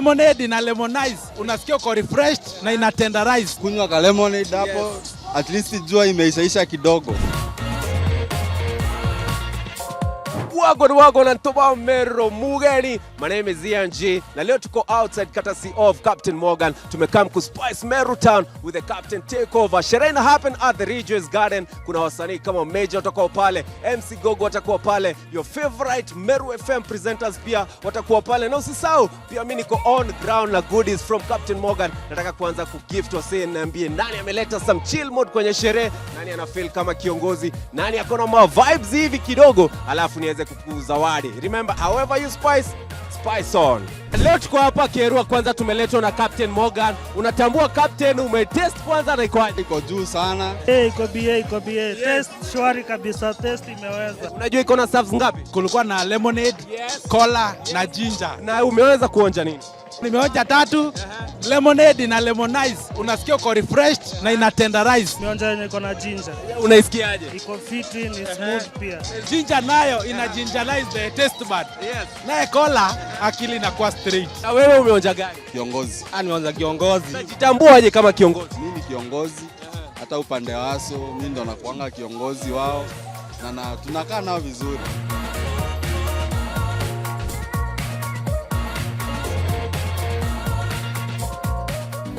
Lemonade na lemonize, unasikia uko refreshed na ina tenderize. Kunywa ka lemonade hapo, at least jua imeishaisha kidogo. Wago na Tuambie Mugeni. My name is Ian G. Na leo tuko outside courtesy of Captain Morgan. Tumekam ku spice Meru town with the Captain Takeover. Sherehe ina happen at the Regis Garden. Kuna wasanii kama Major watakuwa pale, MC Gogo watakuwa pale, your favorite Meru FM presenters pia watakuwa pale. Na usisahau pia mimi niko on ground na goodies from Captain Morgan. Nataka kuanza kugift wasee, niambie nani ameleta some chill mode kwenye sherehe, nani ana feel kama kiongozi, nani akona ma vibes hivi kidogo, alafu niweze kukuzawadi. Remember, however you spice on. Leo tuko hapa Kerua, kwanza tumeletwa na Captain Morgan. Unatambua Captain, umetest kwanza na ikoaje? Iko juu sana. Iko BA. Test shwari kabisa, test imeweza. Unajua iko na serves ngapi? Kulikuwa na lemonade, cola na ginger. Na umeweza kuonja nini? Nimeonja 3, lemonade na lemonize, unasikia uko refreshed na ina tenderize. Nimeonja iko na ginger. Unaisikiaje? Iko fiti, ni smooth pia. Ginger nayo ina gingerize the taste bud. Yes. Na cola akili inakuwa straight. Na wewe umeonja gani? Kiongozi. Nimeonja kiongozi. Unajitambuaje kama kiongozi? Mimi ni kiongozi. Hata upande waso mimi ndo nakuanga kiongozi wao na tunakaa nao vizuri.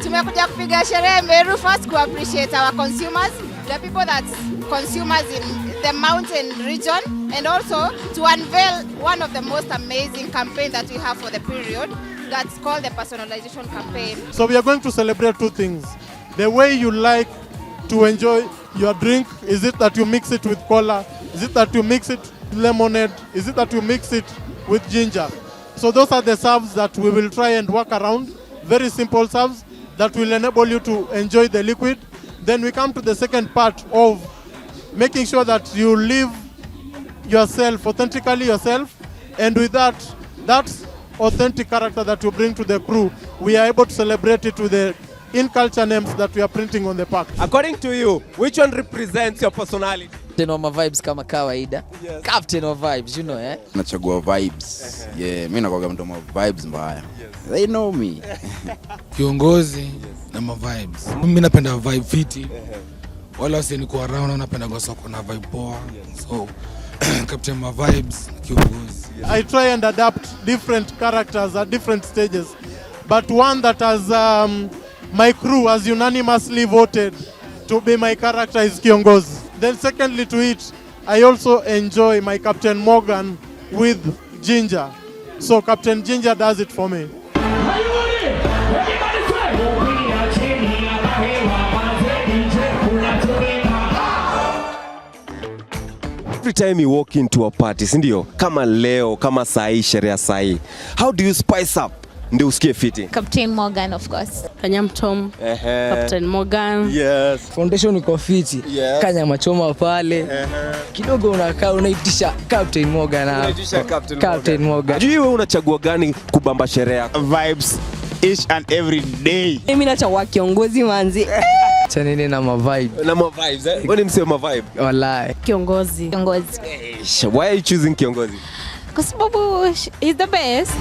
Tumekuja kupiga sherehe Meru first to appreciate our consumers, the people that consume us in the mountain region, and also to unveil one of the most amazing campaigns that we have for the period that's called the personalization campaign. So we are going to celebrate 2 things. The way you like to enjoy your drink, is it that you mix it with cola? Is it that you mix it with lemonade? Is it that you mix it with ginger? So those are the serves that we will try and work around. Very simple serves that will enable you to enjoy the liquid. Then we come to the second part of making sure that you live yourself, authentically yourself, and with that authentic character that you bring to the crew, we are able to celebrate it with the in-culture names that we are printing on the pack. According to you, which one represents your personality? Captain of my vibes kama kawaida. Yes. Captain of vibes, you know, eh? Nachagua vibes. Yeah, mimi nakuwa mtu wa vibes mbaya. Yes. They know me. Kiongozi na ma vibes. Mimi napenda vibe fiti. Wala waseni kwa around napenda gosa kuna vibe poa. So Captain my vibes, kiongozi. I try and adapt different characters at different stages. But one that has my crew has unanimously voted to be my character is Kiongozi. Then secondly to it, I also enjoy my Captain Morgan with ginger. So Captain Ginger does it for me. Every time you walk into a party, sindio? Kama leo, kama sahi, sherehe sahi. How do you spice up? Ndio usikie fiti. Captain Morgan, of course. Kanyamtom. Captain Morgan. Yes. Foundation iko fiti. Yes. Kanyama choma pale. Kidogo unakaa unaitisha Captain Morgan. Unaitisha Captain Morgan. Juu wewe unachagua gani kubamba sherehe yako? Vibes each and every day. Mimi nachagua kiongozi manzi. Chanene na ma vibe. Na ma vibes, eh? Wewe ni msee ma vibe? Wallahi. Kiongozi. Kiongozi. Why are you choosing Kiongozi? Kwa sababu he's the best.